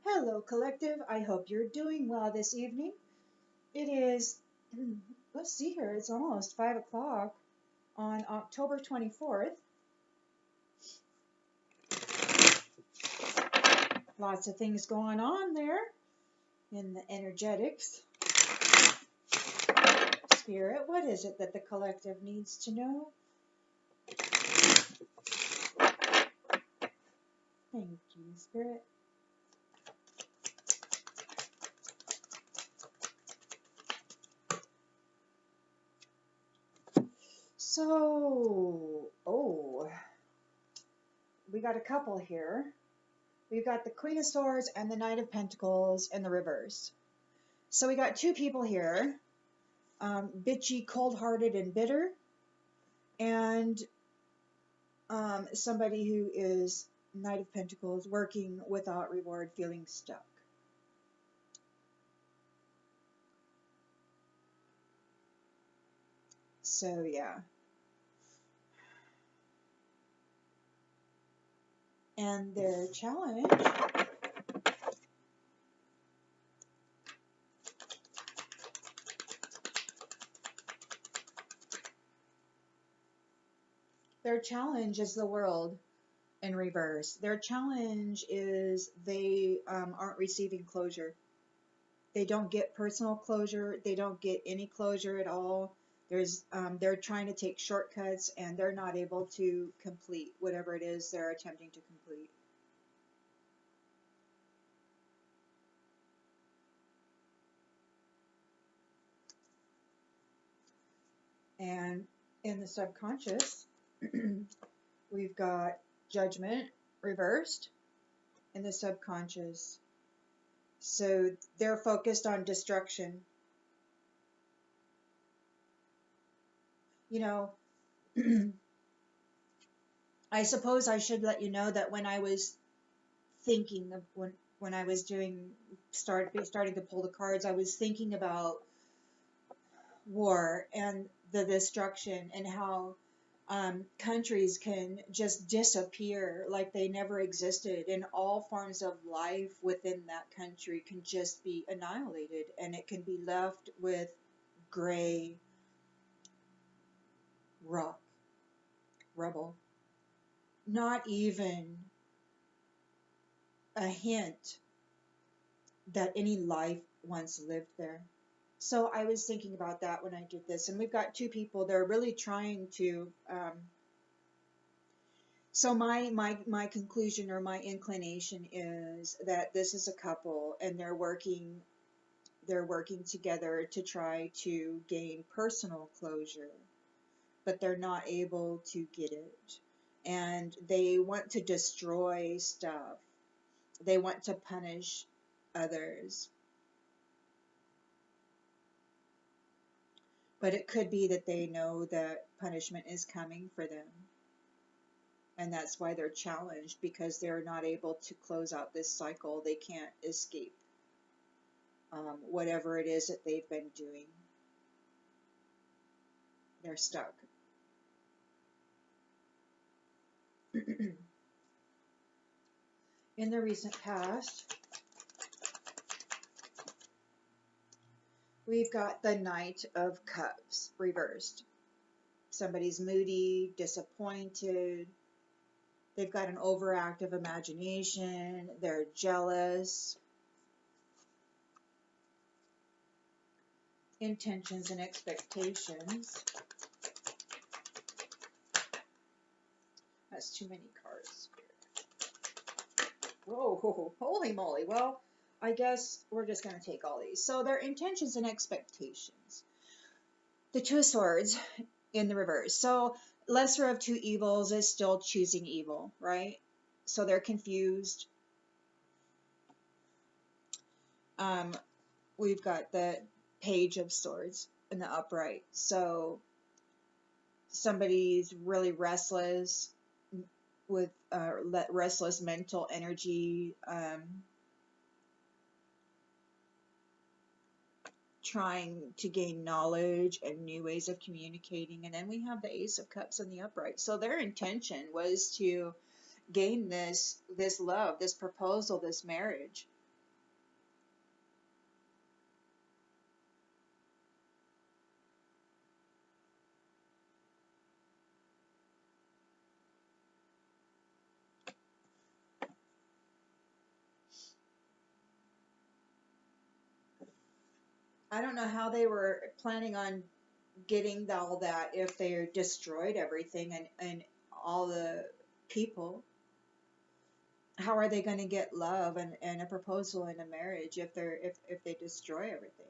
Hello, collective. I hope you're doing well this evening. It is, let's see here, it's almost 5 o'clock on October 24th. Lots of things going on there in the energetics. Spirit, what is it that the collective needs to know? Thank you, Spirit. So, we got a couple here. We've got the Queen of Swords and the Knight of Pentacles in the reverse. So we got two people here, bitchy, cold-hearted, and bitter, and somebody who is Knight of Pentacles, working without reward, feeling stuck. So yeah. And their challenge is the world in reverse. Their challenge is they aren't receiving closure. They don't get personal closure. They don't get any closure at all. They're trying to take shortcuts, and they're not able to complete whatever it is they're attempting to complete. And in the subconscious, we've got judgment reversed in the subconscious. So they're focused on destruction. You know, I suppose I should let you know that when I was thinking of when I was starting to pull the cards, I was thinking about war and the destruction, and how countries can just disappear like they never existed, and all forms of life within that country can just be annihilated, and it can be left with gray rock, rubble. Not even a hint that any life once lived there. So I was thinking about that when I did this, and we've got two people. They're really trying to. So my conclusion, or my inclination, is that this is a couple, and they're working together to try to gain personal closure, but they're not able to get it, and they want to destroy stuff. They want to punish others. But it could be that they know that punishment is coming for them. And that's why they're challenged, because they're not able to close out this cycle. They can't escape whatever it is that they've been doing. They're stuck. In the recent past, we've got the Knight of Cups reversed. Somebody's moody, disappointed. They've got an overactive imagination. They're jealous. Intentions and expectations. That's too many cards. Whoa, holy moly. Well, I guess we're just going to take all these. So their intentions and expectations. The Two of Swords in the reverse. So lesser of two evils is still choosing evil, right? So they're confused. We've got the Page of Swords in the upright. So somebody's really restless, with restless mental energy, trying to gain knowledge and new ways of communicating. And then we have the Ace of Cups in the upright. So their intention was to gain this love, this proposal, this marriage. I don't know how they were planning on getting all that if they destroyed everything and all the people. How are they going to get love and a proposal and a marriage if they destroy everything?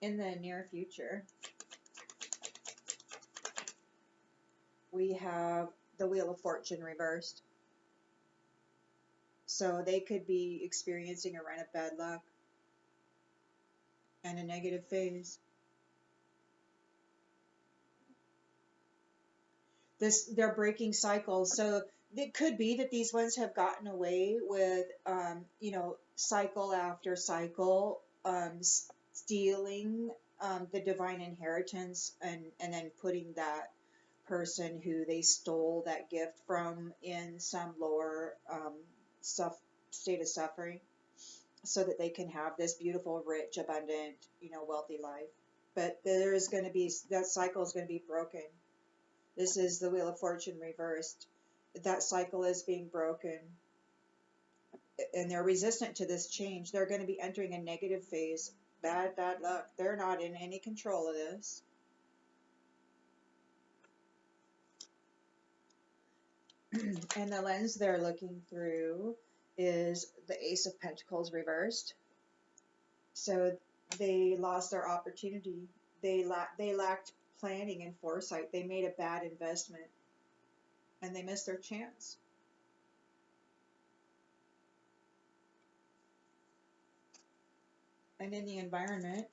In the near future, we have the Wheel of Fortune reversed. So they could be experiencing a run of bad luck and a negative phase. They're breaking cycles. So it could be that these ones have gotten away with, cycle after cycle, stealing the divine inheritance and then putting that person who they stole that gift from in some lower state of suffering, so that they can have this beautiful, rich, abundant, wealthy life. But there's going to be, that cycle is going to be broken. This is the Wheel of Fortune reversed. That cycle is being broken. And they're resistant to this change. They're going to be entering a negative phase. Bad luck. They're not in any control of this. And the lens they're looking through is the Ace of Pentacles reversed. So they lost their opportunity. They lacked planning and foresight. They made a bad investment and they missed their chance. And in the environment,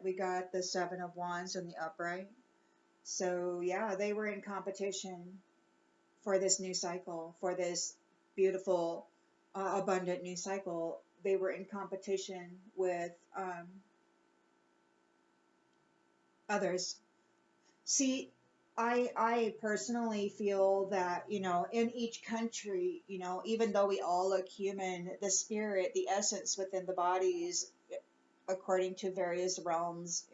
we got the Seven of Wands in the upright. So yeah, they were in competition for this new cycle, for this beautiful, abundant new cycle. They were in competition with others. See, I personally feel that, in each country, even though we all look human, the spirit, the essence within the bodies, according to various realms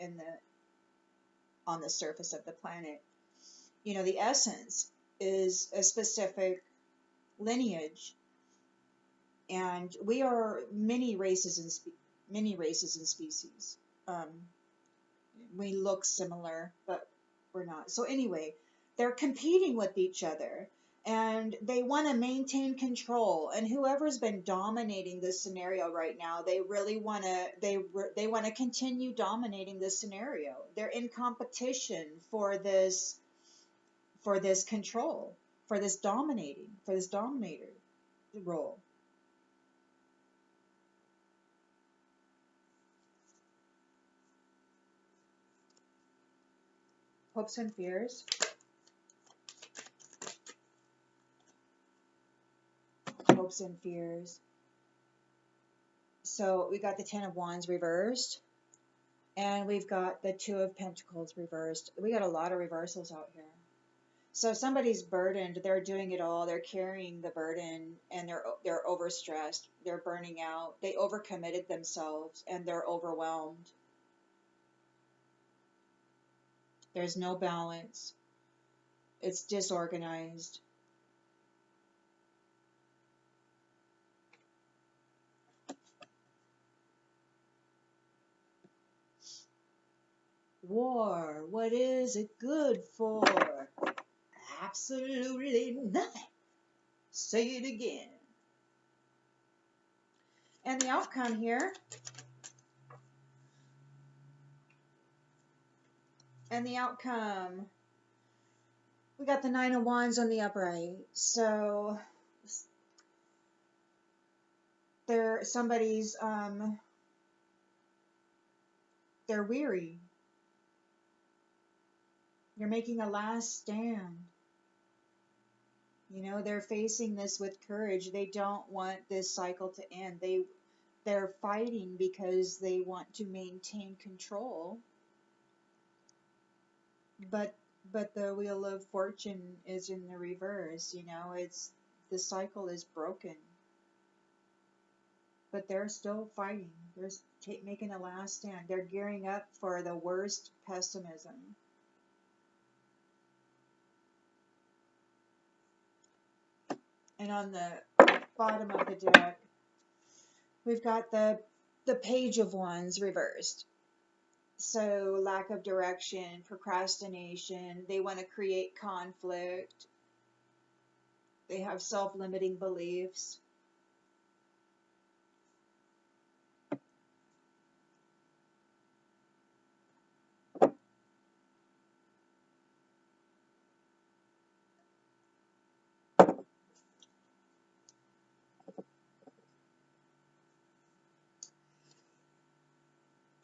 on the surface of the planet, the essence is a specific lineage, and we are many races and species. We look similar, but we're not. So anyway, they're competing with each other, and they want to maintain control. And whoever's been dominating this scenario right now, they really want to. They want to continue dominating this scenario. They're in competition for this control, for this dominator role. Hopes and fears. Hopes and fears. So we got the Ten of Wands reversed, and we've got the Two of Pentacles reversed. We got a lot of reversals out here. So somebody's burdened. They're doing it all. They're carrying the burden, and they're overstressed. They're burning out. They overcommitted themselves, and they're overwhelmed. There's no balance. It's disorganized. War, what is it good for? Absolutely nothing. Say it again. And the outcome here, we got the Nine of Wands on the upright. So somebody's they're weary. They're making a last stand. They're facing this with courage. They don't want this cycle to end. They're fighting because they want to maintain control. But the Wheel of Fortune is in the reverse. It's the cycle is broken. But they're still fighting. They're making a last stand. They're gearing up for the worst pessimism. And on the bottom of the deck, we've got the Page of Wands reversed. So lack of direction, procrastination, they want to create conflict, they have self-limiting beliefs.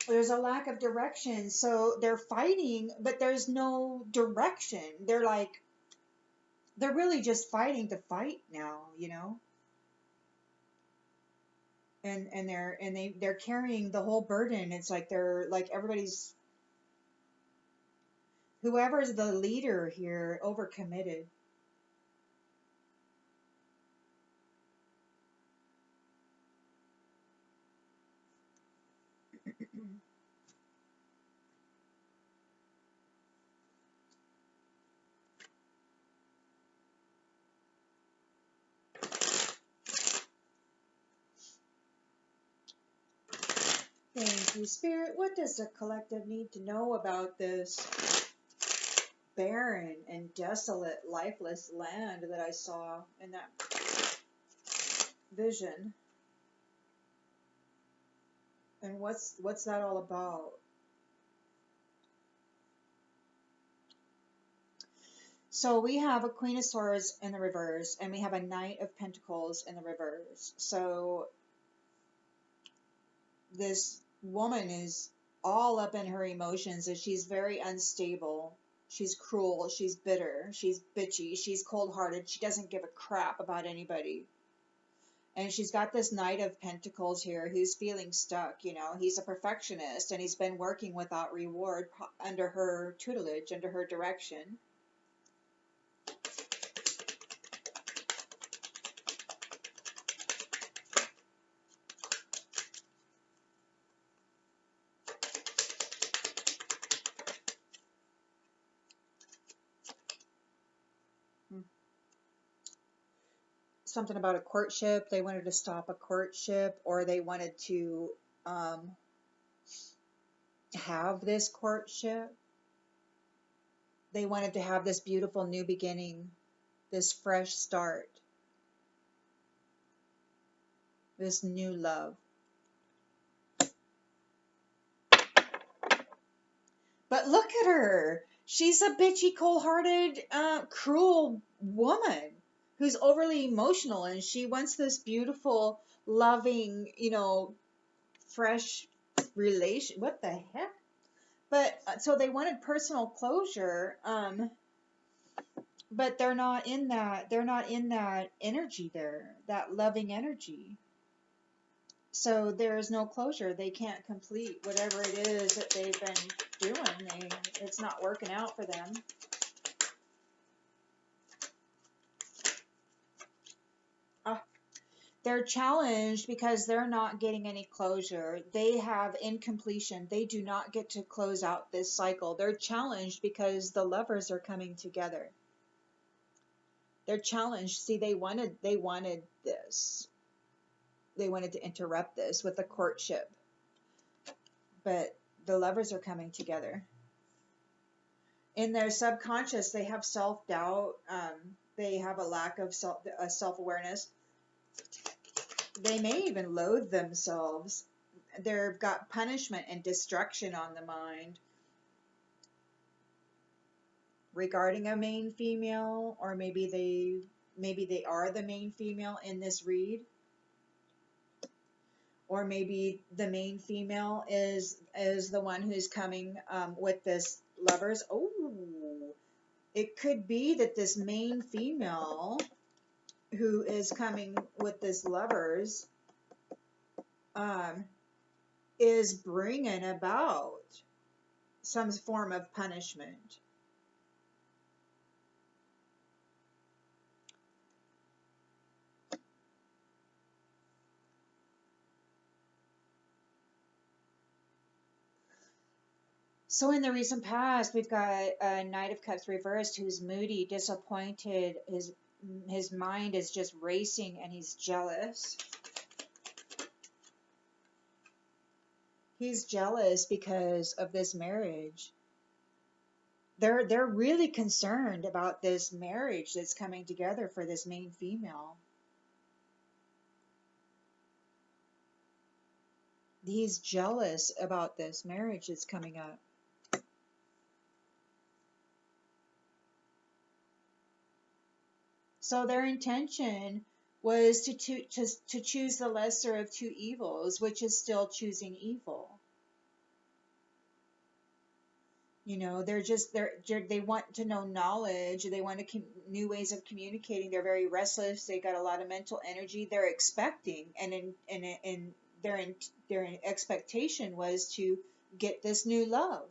There's a lack of direction, so they're fighting, but there's no direction. They're really just fighting to fight now, you know. And they're carrying the whole burden. It's like they're like everybody's, whoever's the leader here, overcommitted. Thank you, Spirit. What does the collective need to know about this barren and desolate, lifeless land that I saw in that vision? And what's that all about? So we have a Queen of Swords in the reverse, and we have a Knight of Pentacles in the reverse. So this woman is all up in her emotions, and she's very unstable. She's cruel, she's bitter, she's bitchy, she's cold-hearted, she doesn't give a crap about anybody. And she's got this Knight of Pentacles here who's feeling stuck, you know. He's a perfectionist, and he's been working without reward under her tutelage, under her direction. Something about a courtship. They wanted to stop a courtship, or they wanted to have this courtship. They wanted to have this beautiful new beginning, this fresh start, this new love. But look at her. She's a bitchy, cold-hearted, cruel woman who's overly emotional, and she wants this beautiful, loving, you know, fresh relation. What the heck? But so they wanted personal closure, but they're not in that. They're not in that energy there, that loving energy. So there is no closure. They can't complete whatever it is that they've been doing. It's not working out for them. They're challenged because they're not getting any closure. They have incompletion. They do not get to close out this cycle. They're challenged because the lovers are coming together. They're challenged. See, they wanted this. They wanted to interrupt this with a courtship. But the lovers are coming together. In their subconscious, they have self-doubt. They have a lack of self-awareness. They may even loathe themselves. They've got punishment and destruction on the mind regarding a main female, or maybe they are the main female in this read. Or maybe the main female is the one who's coming with this lovers. Oh, it could be that this main female who is coming with this lovers is bringing about some form of punishment. So in the recent past, we've got a Knight of Cups reversed who's moody, disappointed, is his mind is just racing and he's jealous. He's jealous because of this marriage. They're really concerned about this marriage that's coming together for this main female. He's jealous about this marriage that's coming up. So their intention was to choose the lesser of two evils, which is still choosing evil. You know, they want to know knowledge. They want new ways of communicating. They're very restless. They got a lot of mental energy. They're expecting, and their expectation was to get this new love.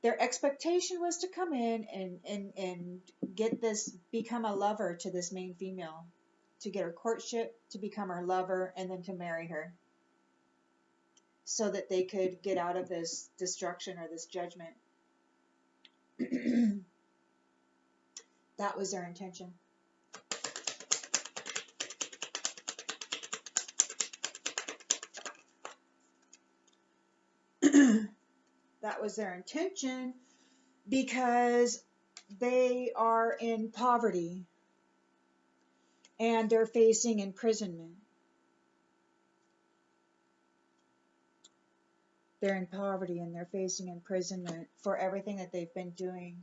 Their expectation was to come in and get this, become a lover to this main female, to get her courtship, to become her lover, and then to marry her, so that they could get out of this destruction or this judgment. That was their intention. That was their intention because they are in poverty and they're facing imprisonment. They're in poverty and they're facing imprisonment for everything that they've been doing.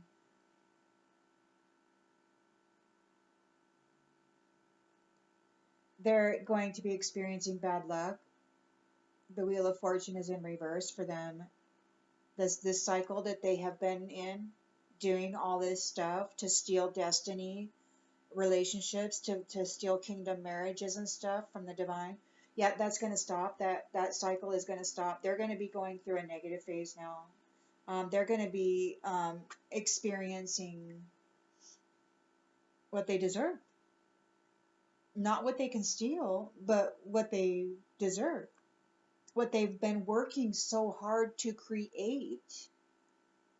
They're going to be experiencing bad luck. The Wheel of Fortune is in reverse for them. This cycle that they have been in, doing all this stuff to steal destiny, relationships, to steal kingdom marriages and stuff from the divine. Yeah, that's going to stop. That cycle is going to stop. They're going to be going through a negative phase now. They're going to be experiencing what they deserve. Not what they can steal, but what they deserve. What they've been working so hard to create.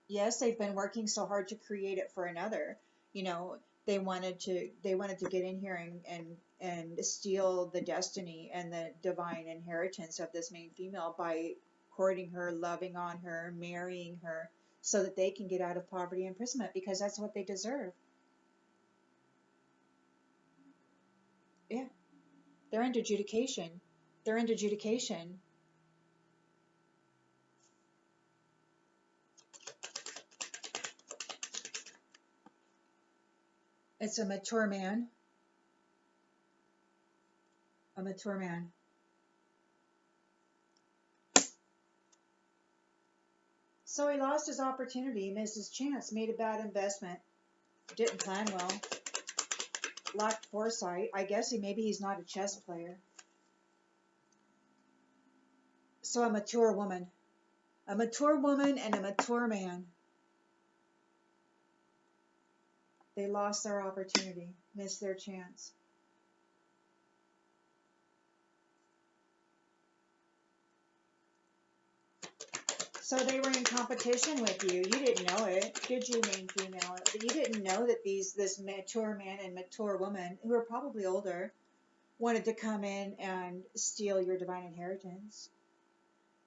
Yes, they've been working so hard to create it for another. You know, they wanted to get in here and steal the destiny and the divine inheritance of this main female by courting her, loving on her, marrying her, so that they can get out of poverty and imprisonment, because that's what they deserve. Yeah. They're into adjudication. They're into adjudication. It's a mature man. A mature man. So he lost his opportunity, missed his chance, made a bad investment, didn't plan well, lacked foresight. I guess maybe he's not a chess player. So a mature woman and a mature man. They lost their opportunity, missed their chance. So they were in competition with you. You didn't know it, did you, main female? But you didn't know that this mature man and mature woman, who are probably older, wanted to come in and steal your divine inheritance.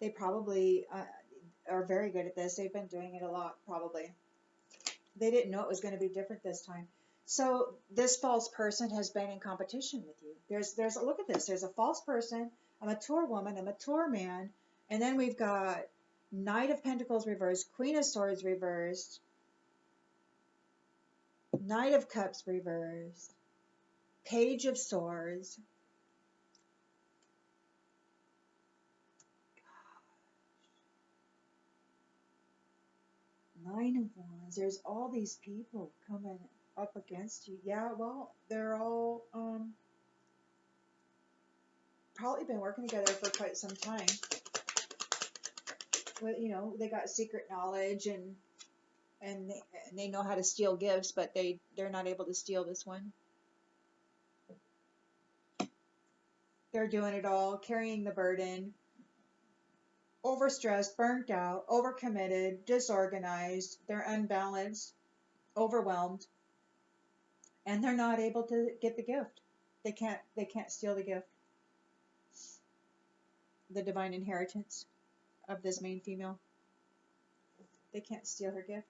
They probably are very good at this. They've been doing it a lot, probably. They didn't know it was going to be different this time. So this false person has been in competition with you. There's look at this. There's a false person, a mature woman, a mature man, and then we've got Knight of Pentacles reversed, Queen of Swords reversed, Knight of Cups reversed, Page of Swords. Nine of Wands. There's all these people coming up against you. Yeah, well, they're all probably been working together for quite some time. But, you know, they got secret knowledge and they know how to steal gifts, but they're not able to steal this one. They're doing it all, carrying the burden, overstressed, burnt out, overcommitted, disorganized. They're unbalanced, overwhelmed. and they're not able to get the gift. They can't steal the gift, the divine inheritance of this main female. They can't steal her gift.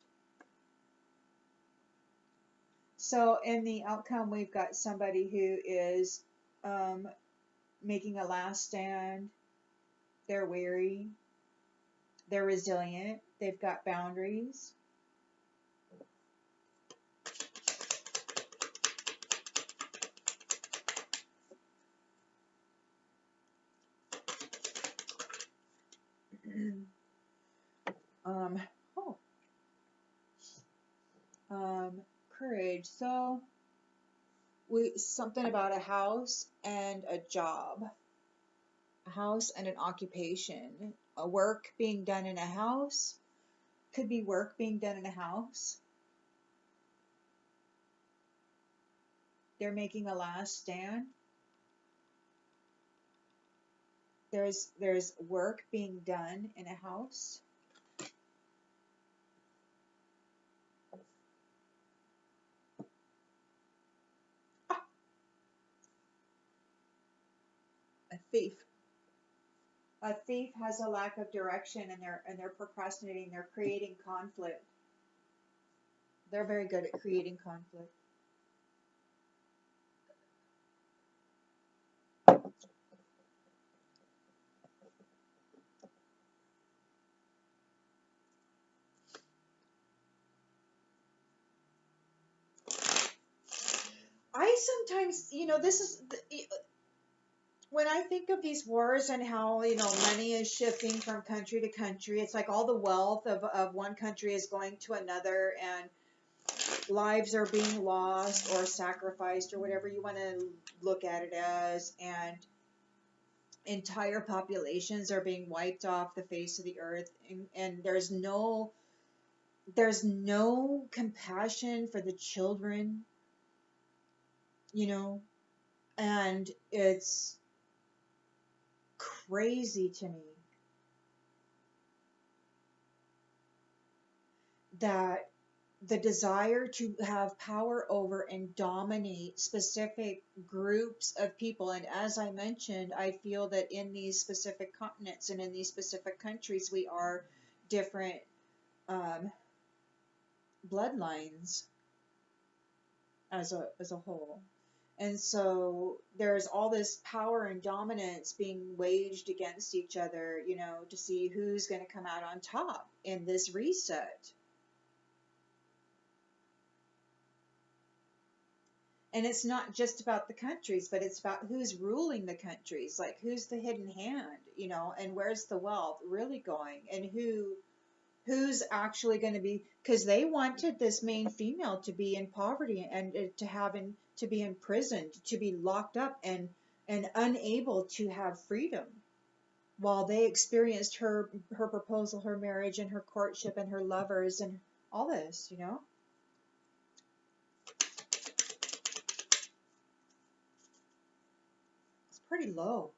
So in the outcome, we've got somebody who is making a last stand. They're wary. They're resilient. They've got boundaries. um, oh, courage. So something about a house and a job, a house and an occupation, a work being done in a house. Could be work being done in a house. They're making a last stand. There's work being done in a house. A thief. A thief has a lack of direction, and they're procrastinating. They're creating conflict. They're very good at creating conflict. I sometimes, this is when I think of these wars and how, money is shifting from country to country. It's like all the wealth of one country is going to another, and lives are being lost or sacrificed, or whatever you want to look at it as, and entire populations are being wiped off the face of the earth, and there's no compassion for the children, and it's crazy to me that the desire to have power over and dominate specific groups of people. And as I mentioned, I feel that in these specific continents and in these specific countries, we are different bloodlines as a whole. And so there's all this power and dominance being waged against each other, to see who's going to come out on top in this reset. And it's not just about the countries, but it's about who's ruling the countries, like who's the hidden hand, and where's the wealth really going, and who's actually going to be, because they wanted this main female to be in poverty and to be imprisoned, to be locked up and unable to have freedom, while they experienced her proposal, her marriage, and her courtship, and her lovers, and all this, It's pretty low.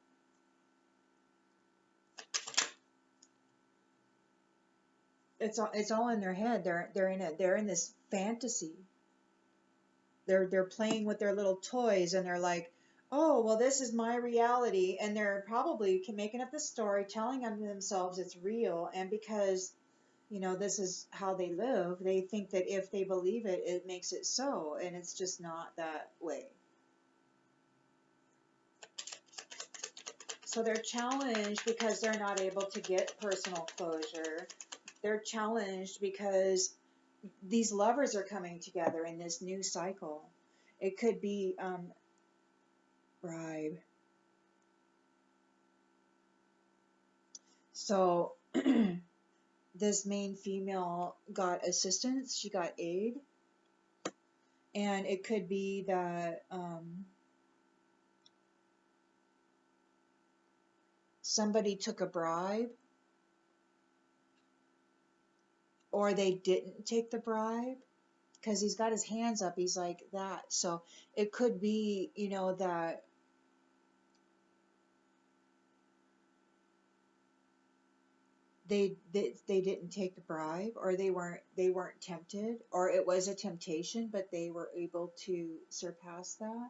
It's all in their head. They're in this fantasy. They're playing with their little toys, and they're like, oh, well, this is my reality, and they're probably making up the story, telling themselves it's real, and because this is how they live, they think that if they believe it, it makes it so, and it's just not that way. So they're challenged because they're not able to get personal closure. They're challenged because these lovers are coming together in this new cycle. It could be bribe. So this main female got assistance, she got aid, and it could be that somebody took a bribe, or they didn't take the bribe, because he's got his hands up, he's like that. So it could be, that they didn't take the bribe, or they weren't tempted, or it was a temptation but they were able to surpass that.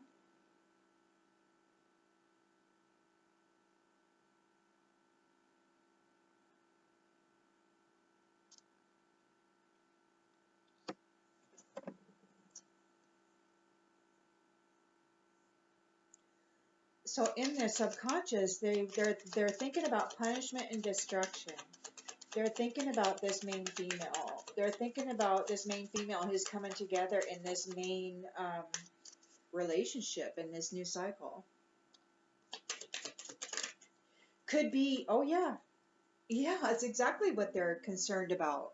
So in their subconscious, they're thinking about punishment and destruction. They're thinking about this main female. They're thinking about this main female who's coming together in this main relationship in this new cycle. Could be, oh yeah, yeah, that's exactly what they're concerned about.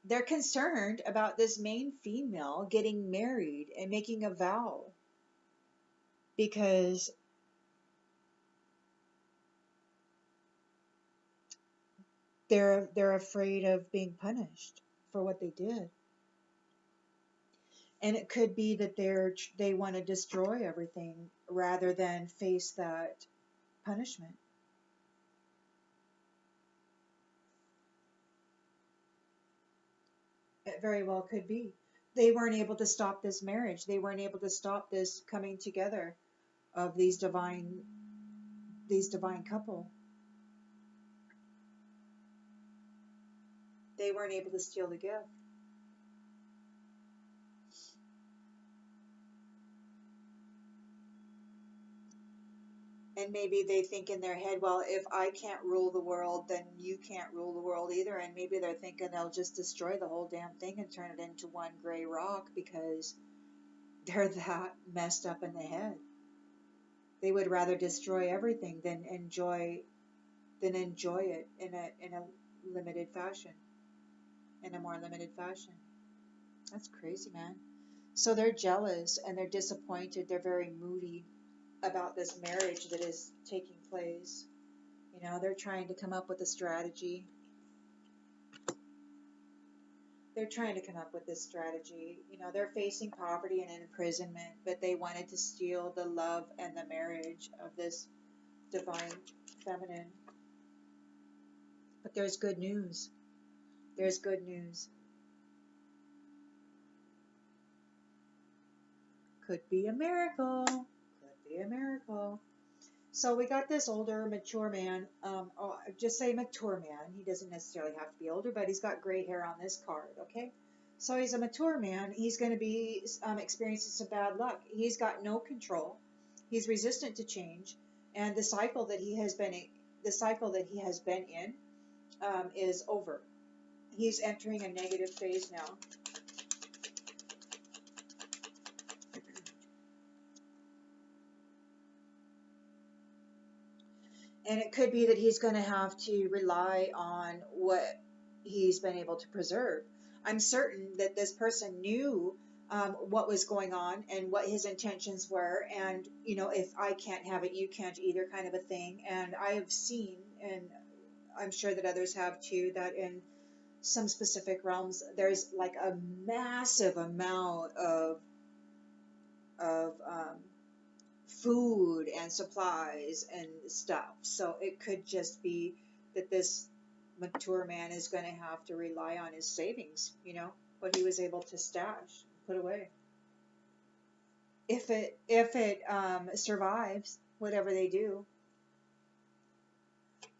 They're concerned about this main female getting married and making a vow because they're afraid of being punished for what they did. And it could be that they want to destroy everything rather than face that punishment. It very well could be. They weren't able to stop this marriage. They weren't able to stop this coming together of these divine couple. They weren't able to steal the gift. And maybe they think in their head, well, if I can't rule the world, then you can't rule the world either. And maybe they're thinking they'll just destroy the whole damn thing and turn it into one gray rock because they're that messed up in the head. They would rather destroy everything than enjoy it in a limited fashion, in a more limited fashion. That's crazy, man. So they're jealous and they're disappointed. They're very moody about this marriage that is taking place. They're trying to come up with a strategy. They're trying to come up with this strategy. They're facing poverty and imprisonment, but they wanted to steal the love and the marriage of this divine feminine. But there's good news. There's good news. Could be a miracle. Could be a miracle. So we got this older, mature man. Just say mature man. He doesn't necessarily have to be older, but he's got gray hair on this card, okay? So he's a mature man. He's going to be experiencing some bad luck. He's got no control. He's resistant to change, and the cycle that he has been in is over. He's entering a negative phase now. And it could be that he's going to have to rely on what he's been able to preserve. I'm certain that this person knew what was going on and what his intentions were. And, if I can't have it, you can't either, kind of a thing. And I have seen, and I'm sure that others have too, that in some specific realms, there's like a massive amount of food and supplies and stuff. So it could just be that this mature man is going to have to rely on his savings, what he was able to stash, put away. If it survives whatever they do.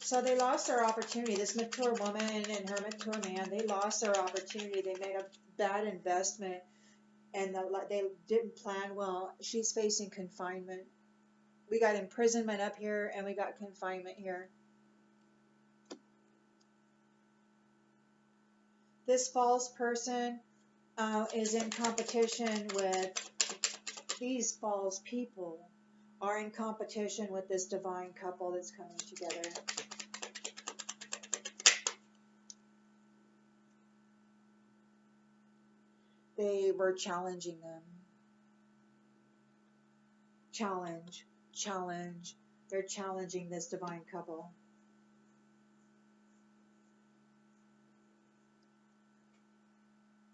So they lost their opportunity. This mature woman and her mature man, they lost their opportunity. They made a bad investment, and they didn't plan well. She's facing confinement. We got imprisonment up here, and we got confinement here. This false person is in competition with these false people, are in competition with this divine couple that's coming together. They were challenging them. Challenge. They're challenging this divine couple.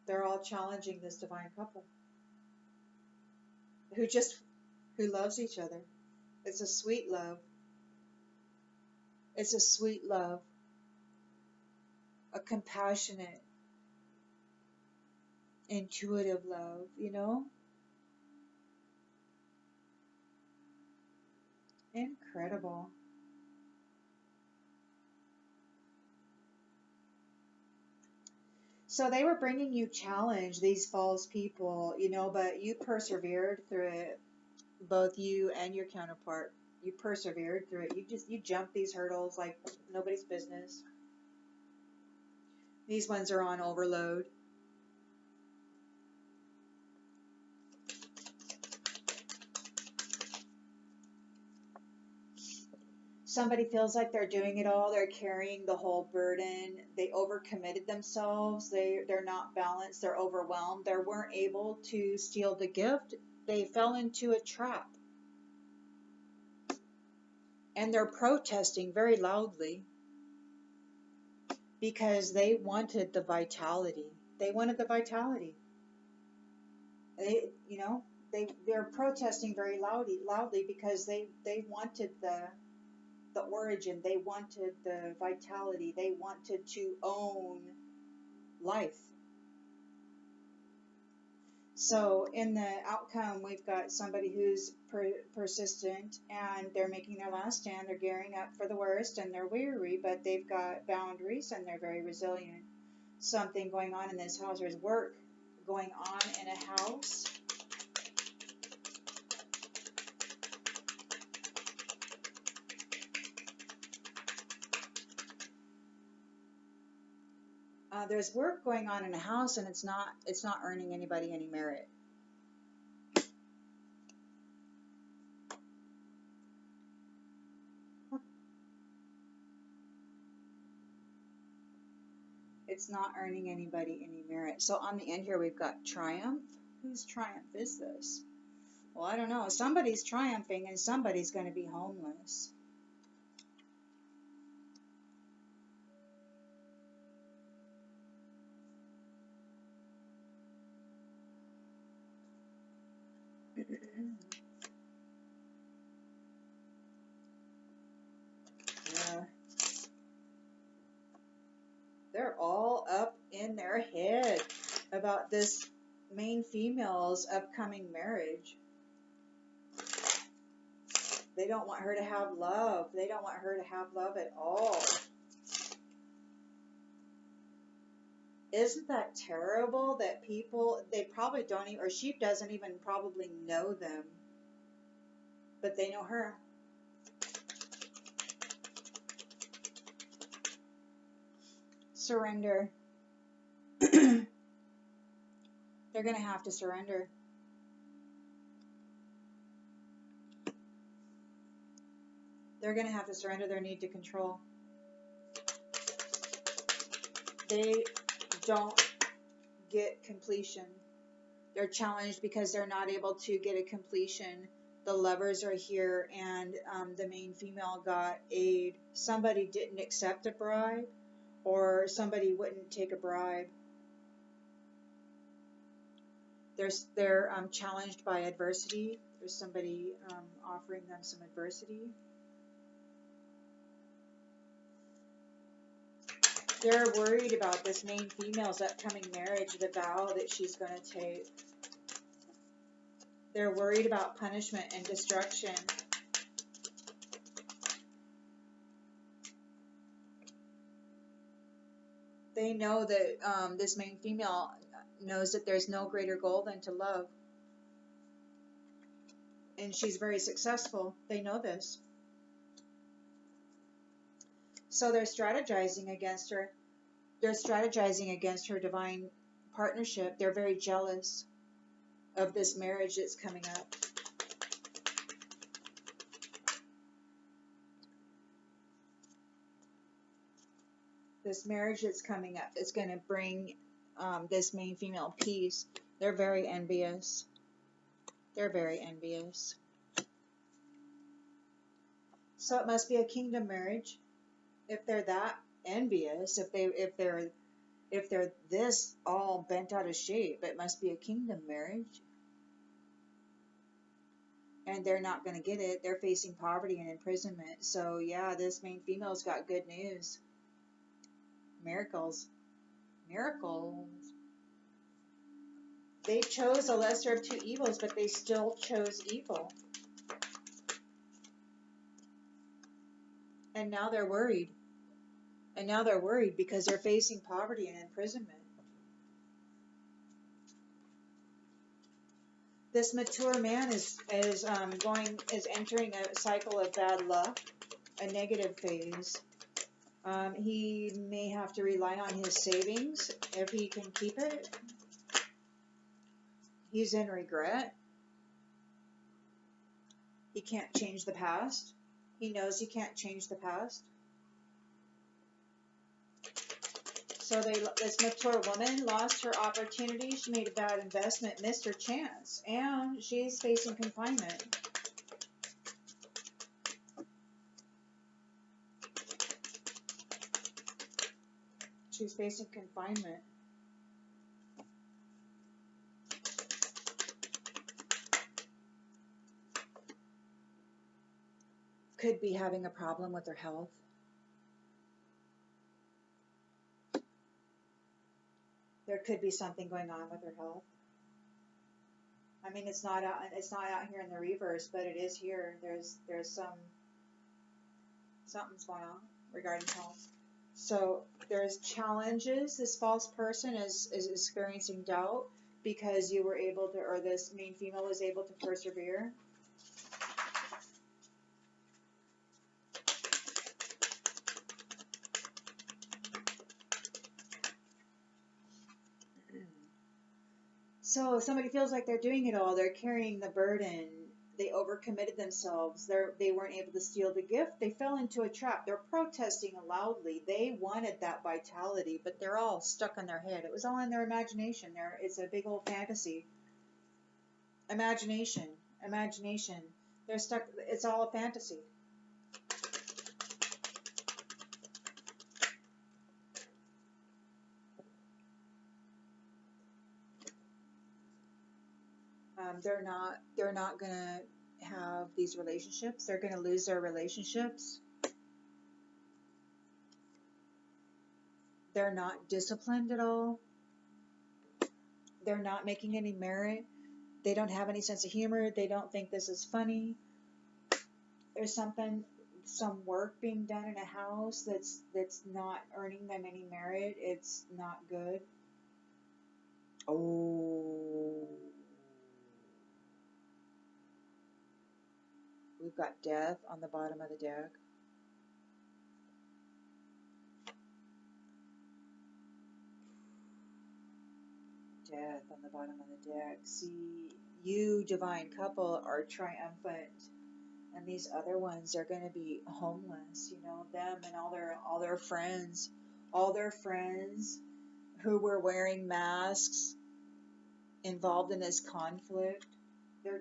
They're all challenging this divine couple who loves each other. It's a sweet love. It's a sweet love. a compassionate, intuitive love, you know? Incredible. So they were bringing you challenge, these false people, you know, but you persevered through it, both you and your counterpart. You persevered through it. You jumped these hurdles like nobody's business. These ones are on overload. Somebody feels like they're doing it all, they're carrying the whole burden, they overcommitted themselves, they're not balanced, they're overwhelmed, they weren't able to steal the gift, they fell into a trap. And they're protesting very loudly because they wanted the vitality. They wanted the vitality. They, you know, they're protesting very loudly because they wanted the origin, they wanted the vitality, they wanted to own life. So in the outcome, we've got somebody who's persistent and they're making their last stand, they're gearing up for the worst and they're weary, but they've got boundaries and they're very resilient. Something going on in this house, there's work going on in a house. There's work going on in a house and it's not earning anybody any merit. It's not earning anybody any merit. So on the end here we've got triumph. Whose triumph is this? Well, I don't know. Somebody's triumphing and somebody's going to be homeless. Yeah. They're all up in their head about this main female's upcoming marriage. They don't want her to have love. They don't want her to have love at all. Isn't that terrible that people, they probably don't even, or she doesn't even probably know them, but they know her. Surrender. They're going to have to surrender. They're going to have to surrender their need to control. They don't get completion. They're challenged because they're not able to get a completion. The lovers are here and the main female got aid. Somebody didn't accept a bribe or somebody wouldn't take a bribe. They're challenged by adversity. There's somebody offering them some adversity. They're worried about this main female's upcoming marriage, the vow that she's going to take. They're worried about punishment and destruction. They know that this main female knows that there's no greater goal than to love. And she's very successful. They know this. So they're strategizing against her. They're strategizing against her divine partnership. They're very jealous of this marriage that's coming up. This marriage that's coming up is going to bring this main female peace. They're very envious. They're very envious. So it must be a kingdom marriage. If they're that envious, if they're this all bent out of shape, it must be a kingdom marriage. And they're not going to get it. They're facing poverty and imprisonment. So yeah, this main female's got good news. Miracles. Miracles. They chose a lesser of two evils, but they still chose evil. And now they're worried. And now they're worried because they're facing poverty and imprisonment. This mature man is entering a cycle of bad luck, a negative phase. He may have to rely on his savings if he can keep it. He's in regret. He can't change the past. He knows he can't change the past. So this mature woman lost her opportunity. She made a bad investment, missed her chance, and she's facing confinement. She's facing confinement. Could be having a problem with her health. There could be something going on with her health. I mean, it's not out here in the reverse, but it is here. There's something's going on regarding health. So there's challenges. This false person is experiencing doubt because you were able to, or this main female was able to persevere. So somebody feels like they're doing it all. They're carrying the burden. They overcommitted themselves. They weren't able to steal the gift. They fell into a trap. They're protesting loudly. They wanted that vitality, but they're all stuck in their head. It was all in their imagination. It's a big old fantasy. Imagination. They're stuck. It's all a fantasy. They're not gonna have these relationships. They're gonna lose their relationships. They're not disciplined at all. They're not making any merit. They don't have any sense of humor. They don't think this is funny. There's some work being done in a house that's not earning them any merit. It's not good. Oh. We've got death on the bottom of the deck. Death on the bottom of the deck. See, you, divine couple, are triumphant. And these other ones are going to be homeless, you know, them and all their friends who were wearing masks involved in this conflict. They're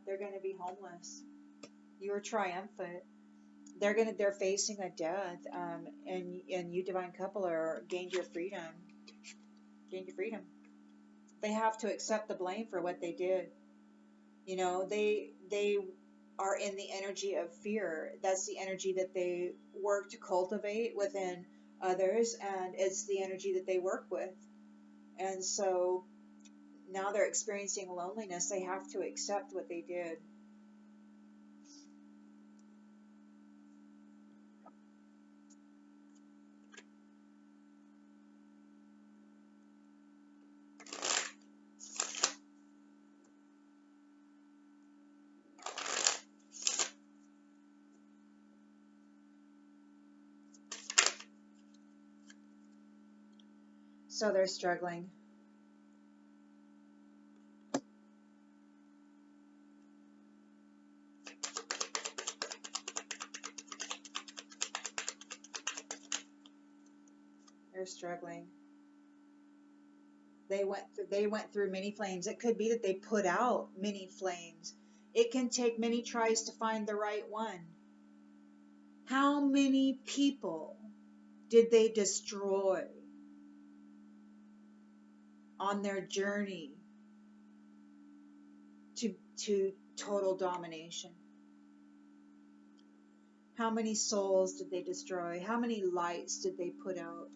going to be homeless. You are triumphant. They're facing a death, and you, divine couple, are gained your freedom. They have to accept the blame for what they did. You know, they are in the energy of fear. That's the energy that they work to cultivate within others, and it's the energy that they work with. And so now they're experiencing loneliness. They have to accept what they did. So they're struggling. They're struggling. They went through many flames. It could be that they put out many flames. It can take many tries to find the right one. How many people did they destroy on their journey to total domination? How many souls did they destroy? How many lights did they put out?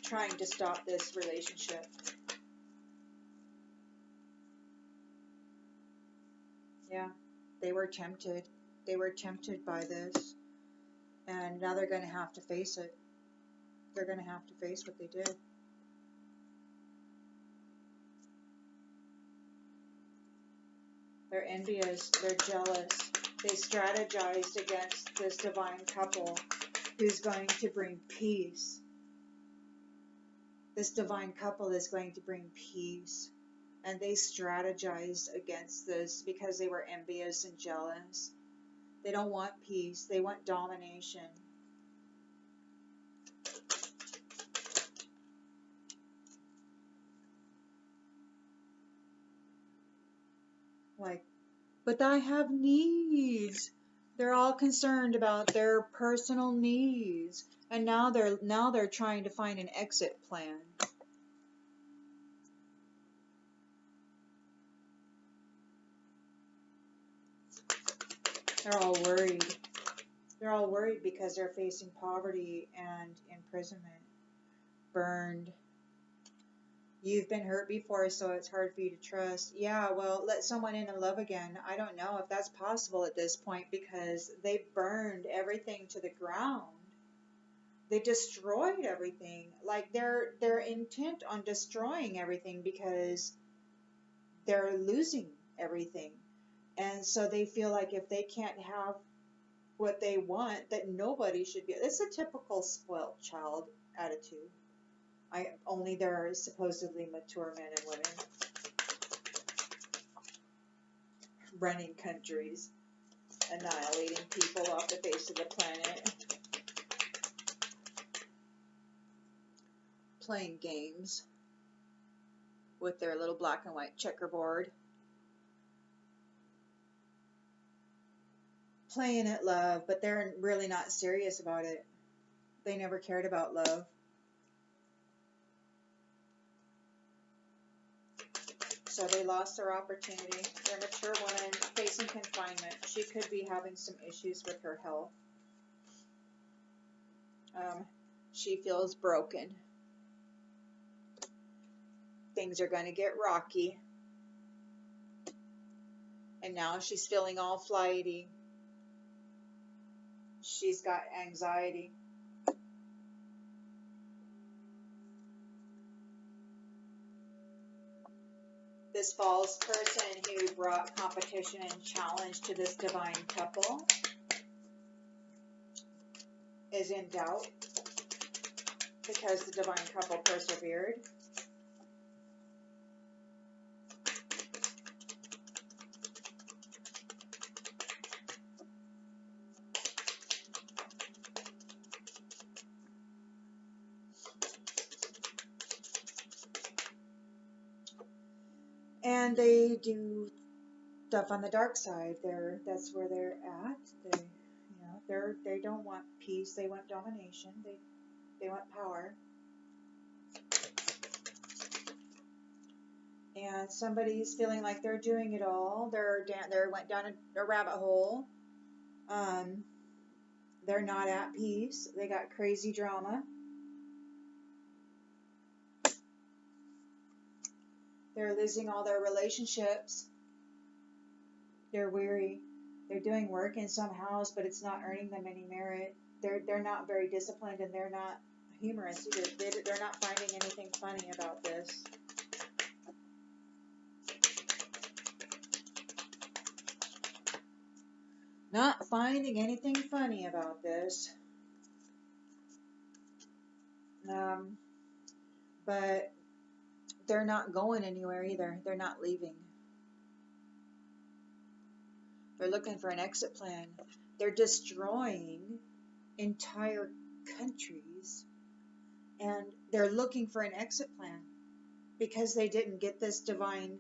trying to stop this relationship. Yeah, they were tempted. They were tempted by this, and now they're going to have to face it. They're going to have to face what they did. They're envious. They're jealous. They strategized against this divine couple who's going to bring peace. This divine couple is going to bring peace. And they strategized against this because they were envious and jealous. They don't want peace. They want domination. Like, but I have needs. They're all concerned about their personal needs. And now they're trying to find an exit plan. They're all worried. They're all worried because they're facing poverty and imprisonment. Burned. You've been hurt before, so it's hard for you to trust. Yeah, well, let someone in and love again. I don't know if that's possible at this point because they burned everything to the ground. They destroyed everything. Like they're intent on destroying everything because they're losing everything. And so they feel like if they can't have what they want, that nobody should be. It's a typical spoiled child attitude. Only there are supposedly mature men and women running countries, annihilating people off the face of the planet, playing games with their little black and white checkerboard, playing at love, but they're really not serious about it. They never cared about love. So they lost their opportunity. They're a mature woman facing confinement. She could be having some issues with her health. She feels broken. Things are going to get rocky. And now she's feeling all flighty. She's got anxiety. This false person who brought competition and challenge to this divine couple is in doubt because the divine couple persevered. And they do stuff on the dark side. That's where they're at. They don't want peace. They want domination. They want power. And somebody's feeling like they're doing it all. They went down a rabbit hole. They're not at peace. They got crazy drama. They're losing all their relationships. They're weary. They're doing work in some house, but it's not earning them any merit. They're not very disciplined, and they're not humorous either. They're not finding anything funny about this. Not finding anything funny about this. But they're not going anywhere either. They're not leaving. They're looking for an exit plan. They're destroying entire countries, and they're looking for an exit plan because they didn't get this divine,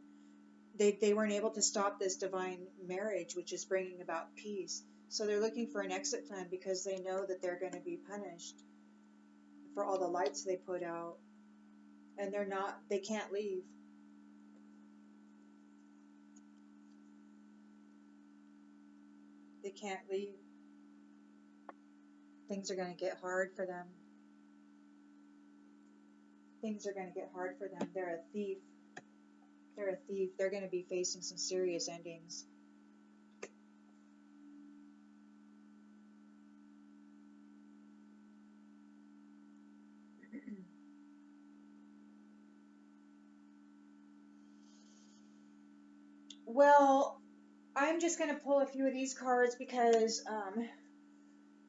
they weren't able to stop this divine marriage, which is bringing about peace. So they're looking for an exit plan because they know that they're going to be punished for all the lights they put out, and they can't leave. They can't leave. Things are going to get hard for them. things are going to get hard for them. They're a thief. They're a thief. They're going to be facing some serious endings. Well, I'm just going to pull a few of these cards because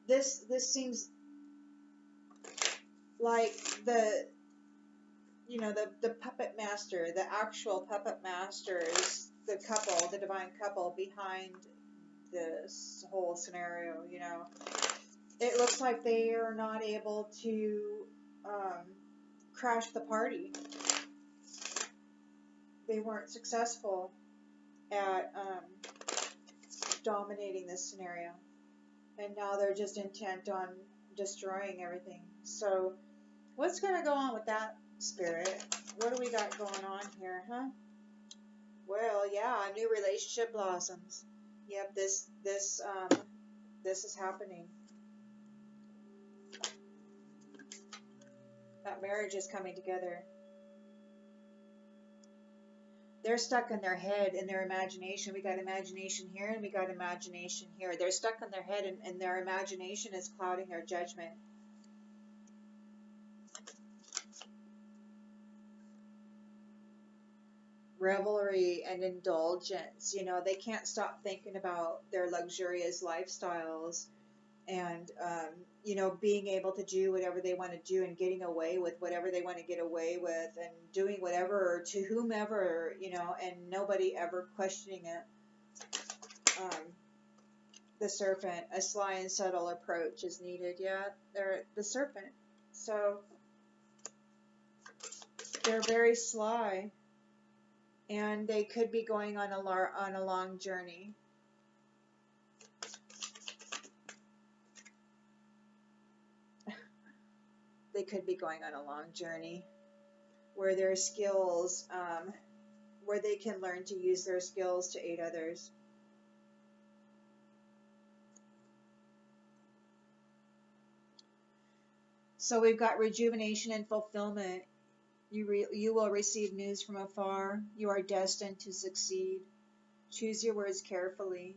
this seems like the the puppet master, the actual puppet master is the couple, the divine couple behind this whole scenario. It looks like they are not able to crash the party. They weren't successful at dominating this scenario, and now they're just intent on destroying everything. So what's going to go on with that, Spirit? What do we got going on here, huh? Well, yeah, a new relationship blossoms. Yep, this is happening. That marriage is coming together. They're stuck in their head, in their imagination. We got imagination here and we got imagination here. They're stuck in their head, and their imagination is clouding their judgment. Revelry and indulgence. They can't stop thinking about their luxurious lifestyles and, being able to do whatever they want to do and getting away with whatever they want to get away with and doing whatever to whomever, and nobody ever questioning it. The serpent, a sly and subtle approach is needed. Yeah, they're the serpent. So they're very sly, and they could be going on a long journey. They could be going on a long journey where their skills, where they can learn to use their skills to aid others. So we've got rejuvenation and fulfillment. You will receive news from afar. You are destined to succeed. Choose your words carefully.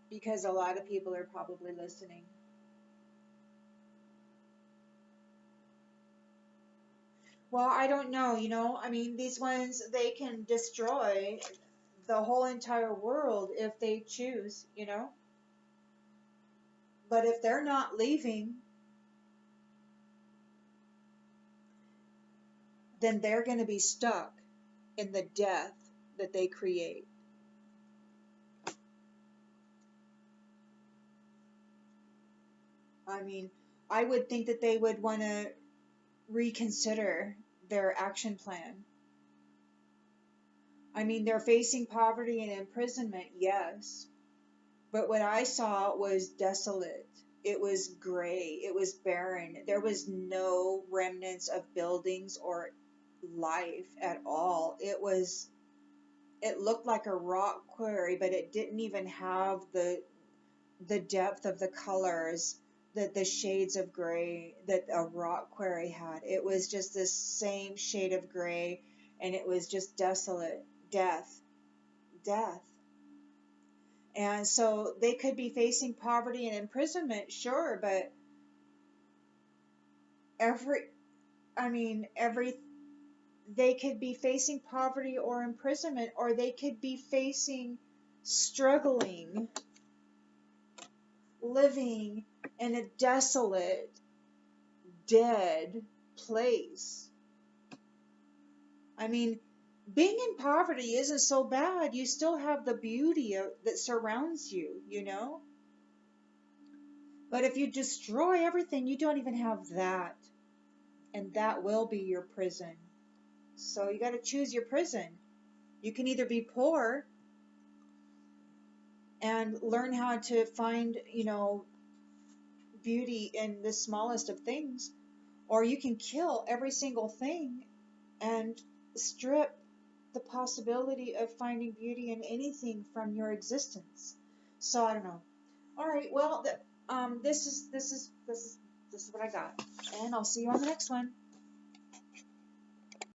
Because a lot of people are probably listening. Well, I don't know. I mean, these ones, they can destroy the whole entire world if they choose. But if they're not leaving, then they're going to be stuck in the death that they create. I mean, I would think that they would want to reconsider their action plan. I mean, they're facing poverty and imprisonment, yes. But what I saw was desolate. It was gray. It was barren. There was no remnants of buildings or life at all. It looked like a rock quarry, but it didn't even have the depth of the colors, the shades of gray that a rock quarry had. It was just this same shade of gray, and it was just desolate. Death. And so they could be facing poverty and imprisonment, sure, but they could be facing poverty or imprisonment, or they could be facing struggling, living in a desolate, dead place. I mean, being in poverty isn't so bad. You still have the beauty that surrounds you, But if you destroy everything, you don't even have that. And that will be your prison. So you got to choose your prison. You can either be poor and learn how to find, beauty in the smallest of things, or you can kill every single thing and strip the possibility of finding beauty in anything from your existence. So I don't know. All right, well, this is what I got, and I'll see you on the next one.